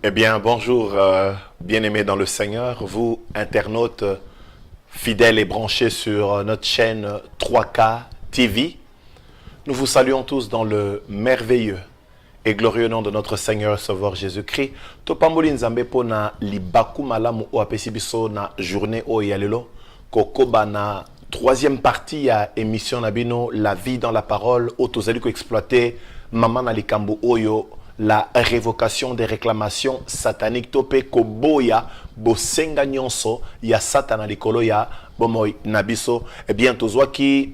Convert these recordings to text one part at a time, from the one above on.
Eh bien, bonjour, bien-aimés dans le Seigneur, vous, internautes fidèles et branchés sur notre chaîne 3K TV. Nous vous saluons tous dans le merveilleux et glorieux nom de notre Seigneur et Sauveur Jésus-Christ. Topamboli nzambe pona libaku malamu o apesi biso na journée o yalelo kokoba na troisième partie ya émission nabino La vie dans la parole o tozali ko exploiter maman na likambo oyo la révocation des réclamations sataniques tope koboya bosenga nyonso ya satana likolo ya bomoy nabiso. Eh bien tozwa ki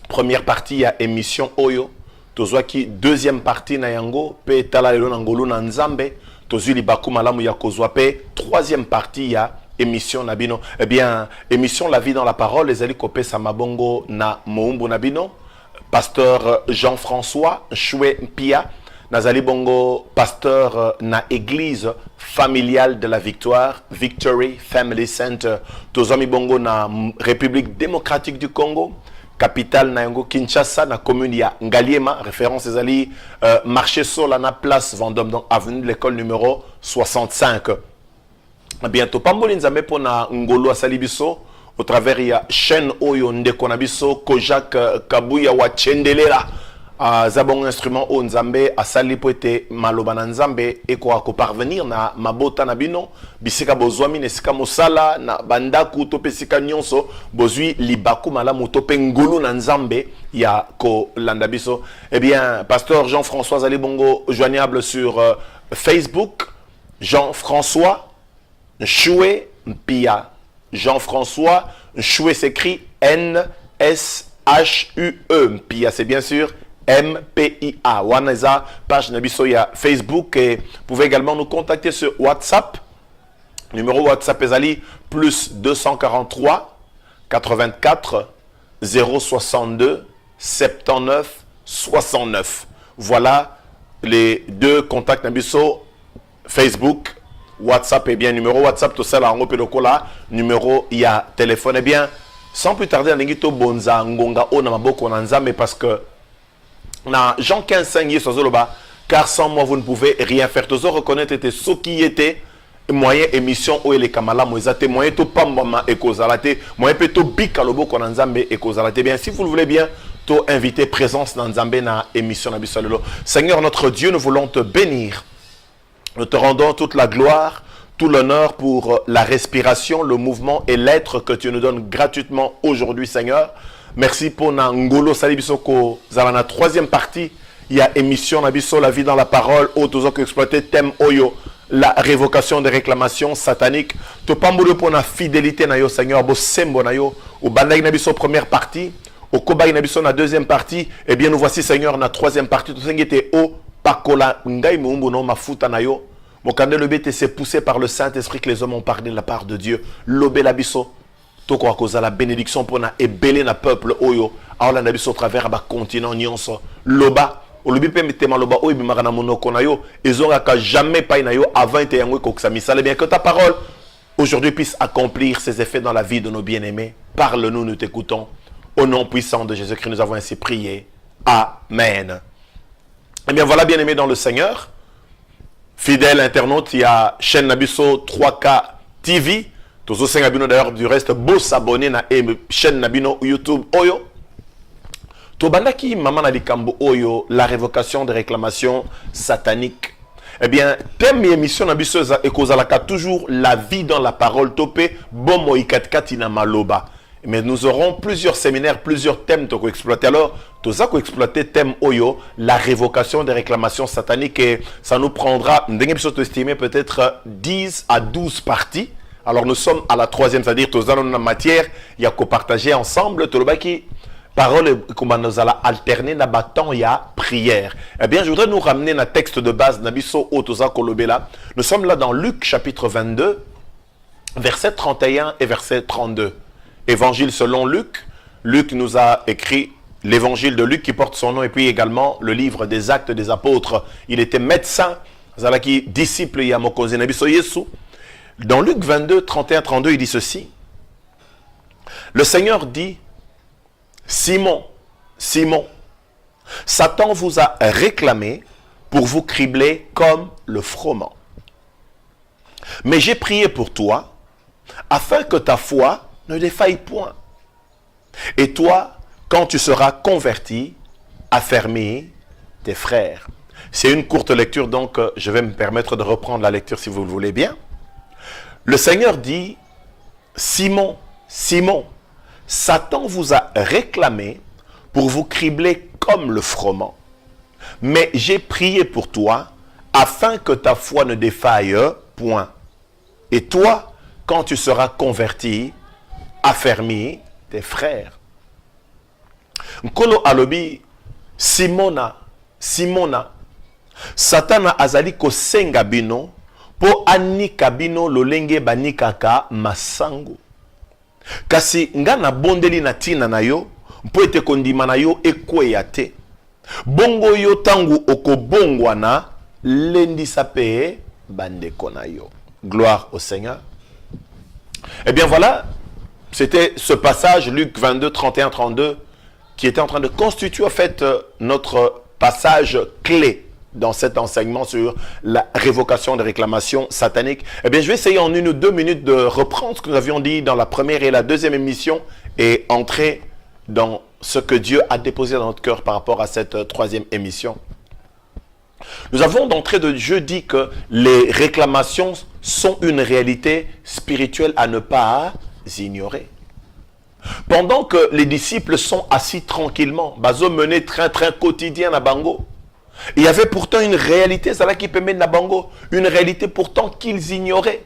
première partie ya émission oyo tozwa ki deuxième partie na yango pe tala lelo na ngolu na nzambe tozwi libaku malamu ya kozwa pe troisième partie ya émission nabino. Eh bien émission La vie dans la parole ezali kopesa mabongo na moumbu nabino pasteur Jean-François Choué Pia Nazali Bongo, pasteur na église familiale de la victoire, Victory Family Center, Tozomi Bongo na République démocratique du Congo, capitale na yango Kinshasa, na commune ya Ngaliema, référence ezali marché Sola na place Vendôme, donc avenue de l'école numéro 65. Bientôt, Pamboli nzambe po na ngolo asali biso, au travers ya chaîne oyo ndeko na biso, Kojak Kabuya wa Chendelela. Zabon instrument o nzambe asali po ete maloba na nzambe eko ko parvenir na mabota na bino bisika bozwami nesika mosala na bandaku to pesika nyonso bozwi libaku malamu to pe ngulu na nzambe ya ko landa biso. Eh bien pasteur Jean-François Ali Bongo joignable sur Facebook Jean-François Choué Pia. Jean-François Choué s'écrit N S H U E Pia, c'est bien sûr MPIA. Waneza, page Nabiso ya Facebook, et vous pouvez également nous contacter sur WhatsApp. Numéro WhatsApp ezali plus 243 84 062 79 69. Voilà les deux contacts Nabiso Facebook, WhatsApp et bien numéro WhatsApp tout ça là en pelokola numéro ya téléphone. Et bien sans plus tarder ningito bonza ngonga ona maboko na nzambe parce que na Jean 15:5 yesozoloba car sans moi vous ne pouvez rien faire. Tozo reconnaître était ce qui était moyen émission o ele kamala moezate moyen to pambama ekozalate moyen pe to bika loboko na nzambe ekozalate. Bien si vous le voulez bien to inviter présence na nzambe na émission na bisololo. Seigneur notre Dieu, nous voulons te bénir. Nous te rendons toute la gloire, tout l'honneur pour la respiration, le mouvement et l'être que tu nous donnes gratuitement aujourd'hui, Seigneur. Merci pour Nangolo Salibisoko. Zalana troisième partie, il y a émission Nabiso, la vie dans la parole, autozoko exploité, thème Oyo, la révocation des réclamations sataniques. Topambolo pour la fidélité na yo, Seigneur, bo sembo na yo, au Bandaï Nabiso première partie, au Kobaï Nabiso na deuxième partie, et bien nous voici, Seigneur, na troisième partie, tout ce qui était au Pakola, Ngai Mumbu no Mafuta na yo. Mon candé le bête s'est poussé par le Saint-Esprit que les hommes ont parlé de la part de Dieu. Lobé l'abisso. Toko a cause la bénédiction pour na ébélé na peuple oyo. Alors la biso au travers ba continent nyonso. Loba. Olobi pe metema loba oyo bimara na monoko na yo. Ezonga ka jamais pa na yo avant ete yango ko ksamisala bien que ta parole aujourd'hui puisse accomplir ses effets dans la vie de nos bien-aimés. Parle-nous, nous t'écoutons. Au nom puissant de Jésus-Christ, nous avons ainsi prié. Amen. Eh bien voilà, bien-aimés dans le Seigneur. Fidèle internaute, il y a chaîne Nabiso 3K TV. Tous os Nabino d'ailleurs du reste, beau s'abonner à la chaîne Nabino YouTube Oyo. Tobandaki maman na likambo Oyo, la révocation des réclamations sataniques. Eh bien, thème émission Nabiso et kozalaka toujours la vie dans la parole topé, bon moikatkati maloba. Mais nous aurons plusieurs séminaires, plusieurs thèmes pour exploiter. Alors, tout ça qu'on exploiter thème Oyo, la révocation des réclamations sataniques, et ça nous prendra, estimé peut-être 10 à 12 parties. Alors nous sommes à la troisième, c'est-à-dire tous dans la matière, il y a qu'au partager ensemble, tout le bas qui parole comment nous allons alterner na bâton il y a prière. Eh bien, je voudrais nous ramener un texte de base Nabiso Otoza Kolobela. Nous sommes là dans Luc chapitre 22, verset 31 et verset 32. Évangile selon Luc. Luc nous a écrit l'évangile de Luc qui porte son nom et puis également le livre des actes des apôtres. Il était médecin, Zalaki disciple Yamokoze Nabiso Yesu. Dans Luc 22, 31-32, il dit ceci. Le Seigneur dit, Simon, Simon, Satan vous a réclamé pour vous cribler comme le froment. Mais j'ai prié pour toi, afin que ta foi ne défaille point. Et toi, quand tu seras converti, affermis tes frères. C'est une courte lecture, donc je vais me permettre de reprendre la lecture si vous le voulez bien. Le Seigneur dit, Simon, Simon, Satan vous a réclamé pour vous cribler comme le froment. Mais j'ai prié pour toi, afin que ta foi ne défaille point. Et toi, quand tu seras converti, affermis tes frères. Nkolo alobi, Simona, Satana azali kosenga bino, po anika bino lolenge banikaka masango. Kasi nga na bondeli na tina na yo, mpo ete kondima na yo ekweya te. Bongo yo tangu okobongwana, lendisa pe bandeko na yo. Gloire au Seigneur. Eh bien voilà, c'était ce passage, Luc 22, 31, 32, qui était en train de constituer en fait notre passage clé dans cet enseignement sur la révocation des réclamations sataniques. Eh bien, je vais essayer en 1 ou 2 minutes de reprendre ce que nous avions dit dans la première et la deuxième émission et entrer dans ce que Dieu a déposé dans notre cœur par rapport à cette troisième émission. Nous avons d'entrée de jeu dit que les réclamations sont une réalité spirituelle à ne pas ignorer. Pendant que les disciples sont assis tranquillement, bazo mené train quotidien à Bango, il y avait pourtant une réalité, ça là qui permet à Bango, une réalité pourtant qu'ils ignoraient.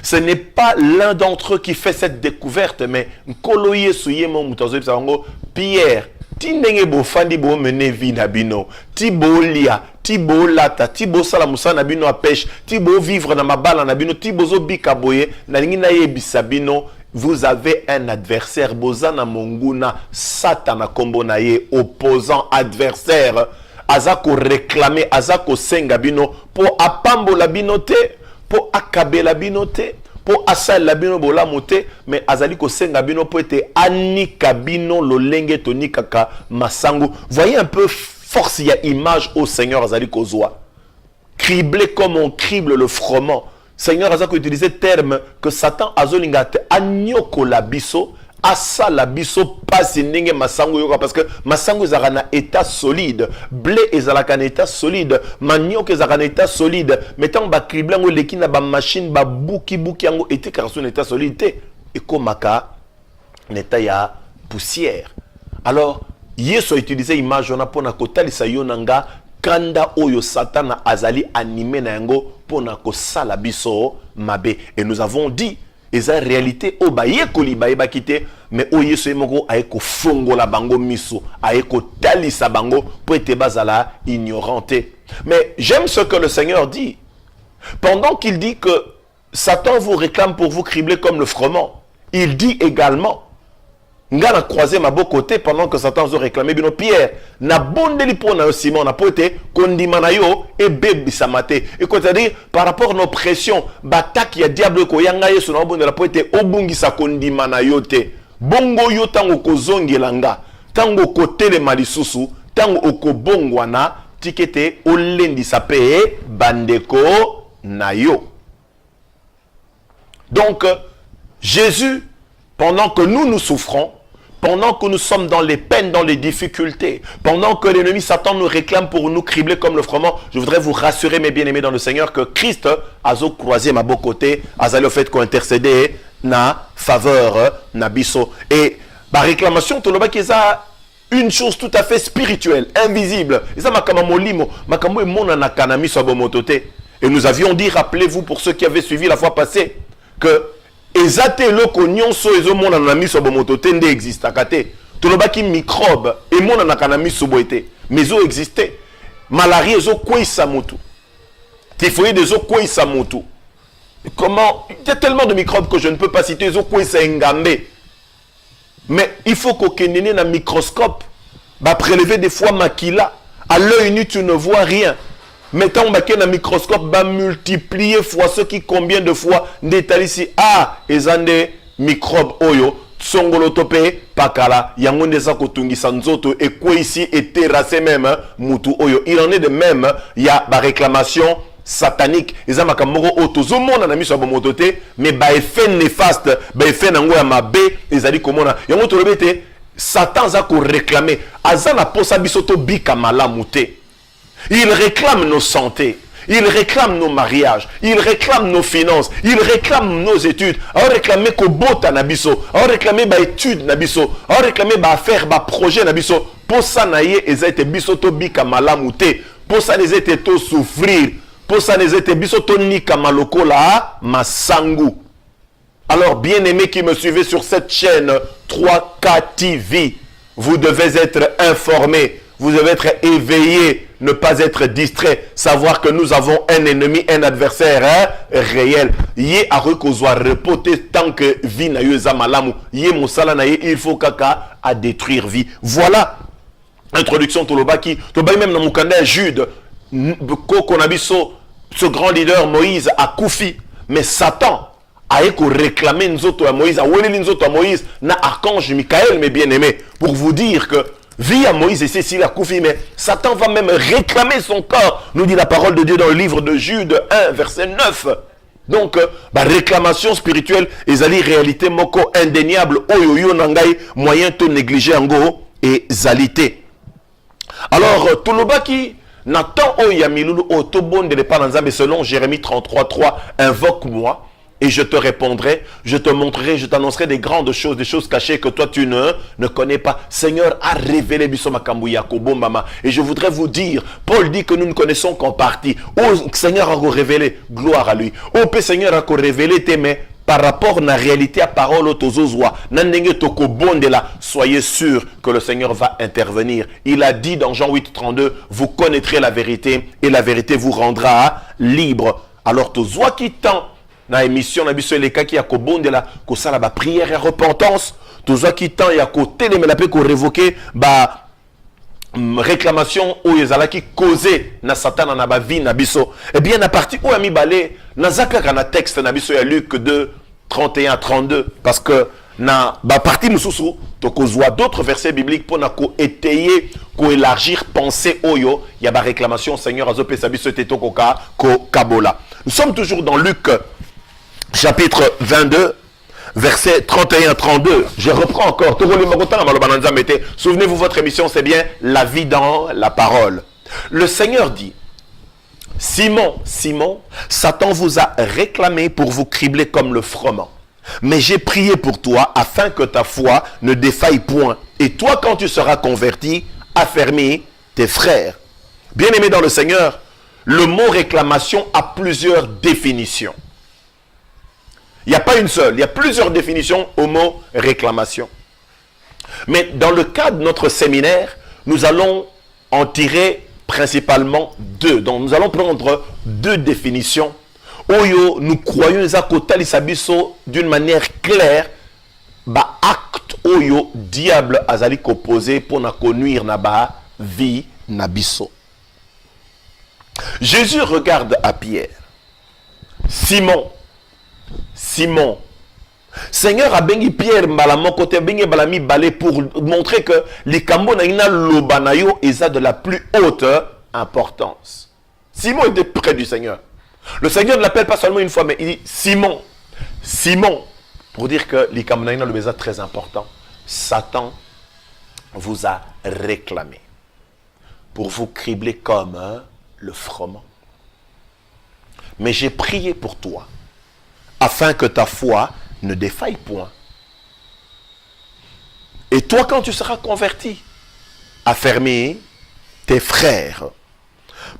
Ce n'est pas l'un d'entre eux qui fait cette découverte, mais Nkoloye Souyemo Mutazo Bango, Pierre, Tindenge bo fandi bo mene vi na bino, ti bo lia, ti bo lata, ti bo sala musa na bino a pêche, ti bo vivre na mabala na bino, ti bozo bika boye, na lingi na yebisa bino. Vous avez un adversaire, Bozana Monguna, Satana Kombo na ye, opposant, adversaire, Azako réclamer, Azako senga bino, pour apambo la binote, pour akabe la binote, pour asal la bino bola mote, mais Azali ko senga bino pour être anika bino lo lenge toni kaka masangu. Voyez un peu force, il y a image au Seigneur Azali Kozwa. Criblé comme on crible le froment. Seigneur Azako utilisé le terme que Satan azolingate anyoko la biso, asa la biso passe ndenge masangu yoka parce que masangu ezaka na état solide, blé ezalaka na état solide, manioc ezalaka na état solide, mais tant ba cribler ngo leki na ba machine ba buki yango était karso na état solide te ekomaka na état ya poussière. Alors Yesu a utilisé image on a pona kotalisa yo nanga kanda oyo Satan azali animé na yango pona ko sala biso mabe. Et nous avons dit eza réalité o ba yekoli ba yeba kite mais o Yesu emoko ayeko fongola bango miso ayeko talisa bango po ete bazala ignorante. Mais j'aime ce que le Seigneur dit. Pendant qu'il dit que Satan vous réclame pour vous cribler comme le froment, il dit également nga na croisé ma beau côté pendant que Satan a réclamé bino Pierre na bondeli po na Simon na pote kondima na yo e bebi samate et quoi dire par rapport à nos pressions batak ya diable ko yanga Yesu na bondela pote obungi sa kondima na yo te bongo yo tango kozongela nga tango kotele malisusu tango okobongwana tikete olendi sape bandeko na yo. Donc Jésus, pendant que nous souffrons, pendant que nous sommes dans les peines, dans les difficultés, pendant que l'ennemi Satan nous réclame pour nous cribler comme le froment, je voudrais vous rassurer, mes bien-aimés dans le Seigneur, que Christ a croisé ma beau côté, a le fait qu'on intercédé na faveur na biso. Et ma réclamation, tout le monde qui a une chose tout à fait spirituelle, invisible. Et ça, et nous avions dit, rappelez-vous pour ceux qui avaient suivi la fois passée, que ezate loko nyonso ezomona na miso bomoto te nde existe akate tolobaki microbe emona na kana miso boete mais zo existait malaria zo kwisa mutu typhoïde zo kwisa mutu. Comment il y a tellement de microbes que je ne peux pas citer zo kwisa engambe mais il faut qu'au kenene na microscope ba prélever des fois makila à l'œil nu tu ne vois rien. Mettons un microscope va multiplier fois ce qui combien de fois ici ezande microbe oyo songolo topé pakala yango ndeza kotungisa nzoto et quoi ici et terrasser même mutu oyo. Il en est de même, il y a la réclamation satanique. Ils ont makamoko otozomona na miso bomotote, mais ba effet néfaste, ba effet nango ya mabe, ils ali komona. Yango tolobete Satan za ko réclamer, azana posa bisoto bika malamu te. Il réclame nos santé. Il réclame nos mariages, il réclame nos finances, il réclame nos études. On réclame ko bota na biso, on réclame ba études na biso, on réclame ba affaire ba projet na biso. Pour ça na ye ezate biso to bika malamu te. Pour ça les ete to souffrir. Pour ça les ete biso to nika maloko la masangu. Alors bien-aimés qui me suivez sur cette chaîne 3K TV, vous devez être informés. Vous devez être éveillé, ne pas être distrait, savoir que nous avons un ennemi, un adversaire réel. Yé a rekozwa repoter tant que vie na yo malamu. Yé mosala na ye, il faut kaka à détruire vie. Voilà. Introduction Tolobaki. Tolobaki même dans Mukanda Jude. Kokonabiso, ce grand leader Moïse a koufi. Mais Satan a réclamé Nzoto à Moïse, a weli Nzoto à Moïse, na archange Michael, mes bien-aimés, pour vous dire que vie à Moïse et Cécile a koufi, mais Satan va même réclamer son corps, nous dit la parole de Dieu dans le livre de Jude 1, verset 9. Donc, réclamation spirituelle, ezali réalité moko indéniable, oyoyo nangai, moyen to négliger ango et zalité. Alors, Tolobaki, Nathan oyamilulu otobonde le pananzambe selon Jérémie 33, 3, invoque-moi. Et je te répondrai, je te montrerai, je t'annoncerai des grandes choses, des choses cachées que toi tu ne connais pas. Seigneur a révélé Bisomakambu Yakobo Mama. Et je voudrais vous dire, Paul dit que nous ne connaissons qu'en partie. Oh, Seigneur a révélé, gloire à lui. Oh, Seigneur a révélé tes mains par rapport à la réalité à parole autozozwa. Nandenge toko bondela. Soyez sûr que le Seigneur va intervenir. Il a dit dans Jean 8, 32, vous connaîtrez la vérité et la vérité vous rendra libre. Alors, tozwa qui tend na émission na biso eleka ki ya kobondela ko sala ba prière et repentance tozwa ki temps ya ko telemela pe ko révoquer ba réclamation ou ezalaki causé na Satan na ba vie na biso. Et bien na partie ou ami balé na zakaka na texte na biso ya Luc 2 31 32 parce que na ba partie mususu to kozwa d'autres versets bibliques pour na ko étayer ko élargir pensée oyo ya ba réclamation Seigneur azope sa biso teto ko kabola. Nous sommes toujours dans Luc chapitre 22, versets 31-32. Je reprends encore. Souvenez-vous, votre émission, c'est bien la vie dans la parole. Le Seigneur dit, Simon, Simon, Satan vous a réclamé pour vous cribler comme le froment. Mais j'ai prié pour toi afin que ta foi ne défaille point. Et toi, quand tu seras converti, affermis tes frères. Bien-aimés dans le Seigneur, le mot réclamation a plusieurs définitions. Il n'y a pas une seule, il y a plusieurs définitions au mot réclamation. Mais dans le cadre de notre séminaire, nous allons en tirer principalement deux. Donc nous allons prendre deux définitions. Oyo, nous croyons d'une manière claire, ba acte oyo diable azali opposé pour na conduire na ba vie na biso. Jésus regarde à Pierre. Simon, Simon, Seigneur a bengi Pierre mbala côté bengi balami balé pour montrer que les kambo na ina lobanayo eza de la plus haute importance. Simon était près du Seigneur. Le Seigneur ne l'appelle pas seulement une fois, mais il dit Simon, Simon, pour dire que les kambo na ina le très important. Satan vous a réclamé pour vous cribler comme le froment. Mais j'ai prié pour toi afin que ta foi ne défaille point. Et toi, quand tu seras converti, affermis tes frères.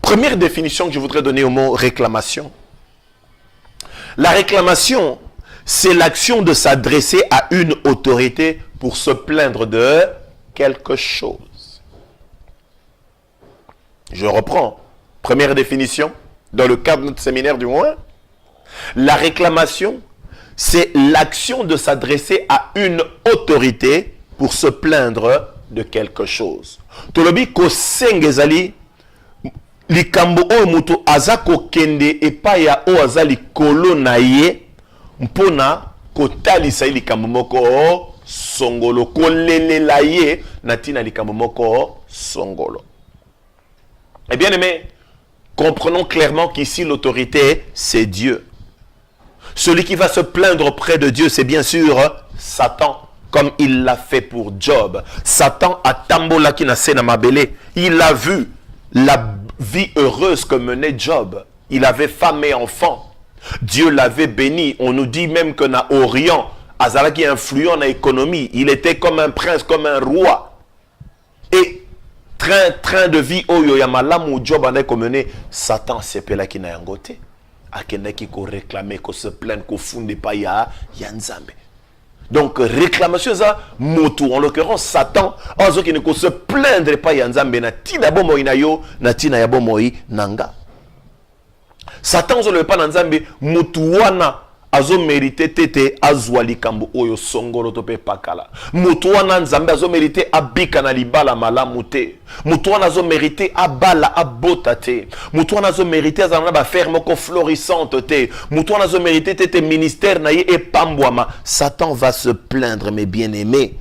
Première définition que je voudrais donner au mot réclamation. La réclamation, c'est l'action de s'adresser à une autorité pour se plaindre de quelque chose. Je reprends. Première définition, dans le cadre de notre séminaire du moins. La réclamation, c'est l'action de s'adresser à une autorité pour se plaindre de quelque chose. Tolobi ko sengezali likambo o mutu azako kende epaya o azali kolo na ye mpona kotalisa likambo moko songolo kolelela ye natina likambo moko songolo. Eh bien aimé, Comprenons clairement qu'ici l'autorité, c'est Dieu. Celui qui va se plaindre auprès de Dieu, c'est bien sûr Satan, comme il l'a fait pour Job. Satan a tambola qui n'a sena mabele. Il a vu la vie heureuse que menait Job. Il avait femme et enfant. Dieu l'avait béni. On nous dit même que dans Orient, Azalaki est influent dans l'économie. Il était comme un prince, comme un roi. Et train de vie, oyo yamalam ou Job en est comme Satan c'est là qui n'a rien goté. A qui ko réclamer, ko se plaindre, ko funde pas ya nzambe. Donc réclamation ça moto en l'occurrence Satan ozo qui ne ko se plaindre pas ya nzambe na tina bomo inayo na tina ya bomo nanga. Satan ozo le pas na nzambe motu wana azo mérité tete azwali kambo oyo songolo tope pakala. Motu wana nzambe azo mérité abika na libala malamu te. Motu wana azo mérité abala abota te. Motu wana azo mérité azana ba ferme ko florissante te. Motu wana azo mérité tete ministère na ye epambwama. Satan va se plaindre mes bien-aimés.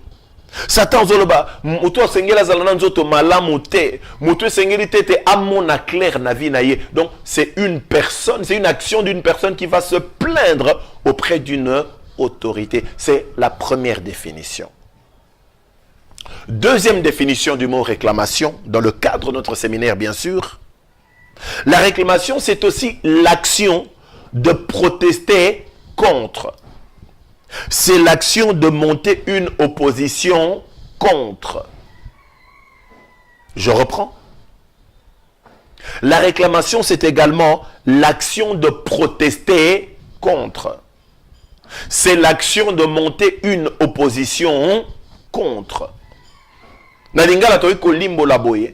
Satan zoloba muto sengela zalana nzoto malamu te muto sengeli tete amona clair na vie na ye. Donc c'est une personne, c'est une action d'une personne qui va se plaindre auprès d'une autorité. C'est la première définition. Deuxième définition du mot réclamation dans le cadre de notre séminaire bien sûr. La réclamation c'est aussi l'action de protester contre. C'est l'action de monter une opposition contre. Je reprends. La réclamation, c'est également l'action de protester contre. C'est l'action de monter une opposition contre. Nalingala toyi ko limbo la boye.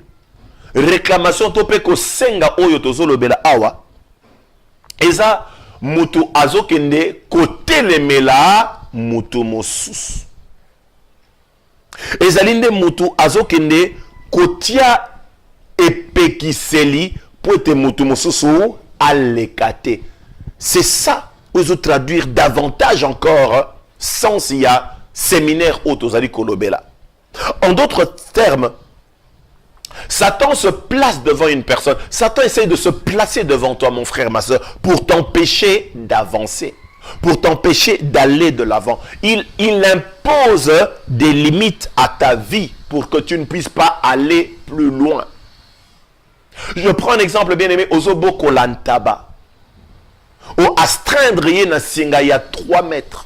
Réclamation tope ko senga oyo tozolo bela awa. Eza mutu azokende kotelemela mutu mosusu. Ezalinde mutu azokende kotia epekiseli pote mutu mosusu alekate. C'est ça, ozo traduire davantage encore sans il y a séminaire autozali kolobela. En d'autres termes, Satan se place devant une personne. Satan essaie de se placer devant toi, mon frère, ma soeur, pour t'empêcher d'avancer, pour t'empêcher d'aller de l'avant. Il impose des limites à ta vie pour que tu ne puisses pas aller plus loin. Je prends un exemple bien aimé. Ozobo kolantaba. Au astreindre na singa ya 3 mètres.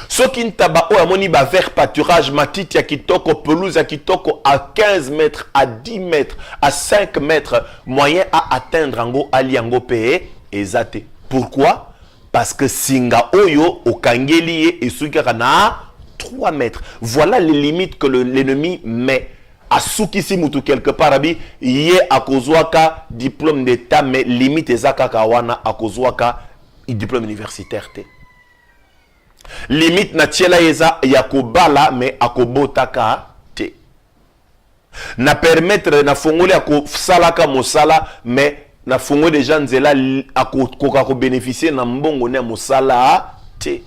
Ce qui ntaba o amoni ba vers pâturage matiti ya kitoko pelouse ya kitoko à 15 mètres, à 10 mètres, à 5 mètres, moyen à atteindre ango aliango pe ezate. Pourquoi? Parce que singa oyo okangeli et suikara na 3 mètres. Voilà les limites que l'ennemi met. À soukisi mutu quelque part abi yé akozwaka diplôme d'état mais limite ezaka kawana akozwaka diplôme universitaire te. Limite na tiela eza yakobala mais akobotaka te. Na permettre na fongoli akosalaka mosala mais na fongoli déjà nzela akokoka ko bénéficier na mbongo na mosala te.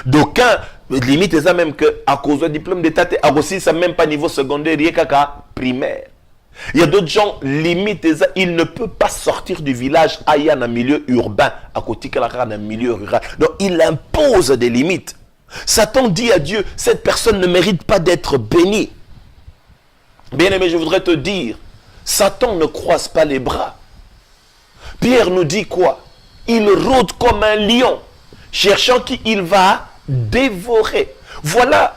D'aucuns limite ça même que à cause du diplôme d'état à aussi ça même pas niveau secondaire rien qu'à primaire. Il y a d'autres gens limite ça il ne peut pas sortir du village ailleurs dans milieu urbain à côté de la milieu rural. Donc il impose des limites. Satan dit à Dieu cette personne ne mérite pas d'être bénie. Bien aimé, je voudrais te dire Satan ne croise pas les bras. Pierre nous dit quoi? Il rôde comme un lion cherchant qui il va dévorer. Voilà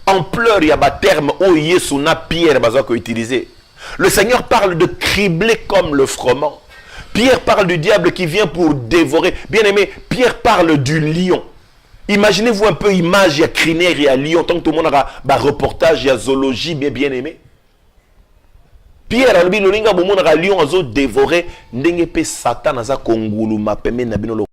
ampleur il y a un terme où Yesuna Pierre bazako utilisé. Le Seigneur parle de cribler comme le froment. Pierre parle du diable qui vient pour dévorer. Bien aimé, Pierre parle du lion. Imaginez-vous un peu image, il y a crinière, il y a lion. Tant que tout le monde a un reportage, il y a zoologie, bien aimé. Pierre a dit, le lion a dévoré. Ndenge pe Satan a kongulu ma peme na bino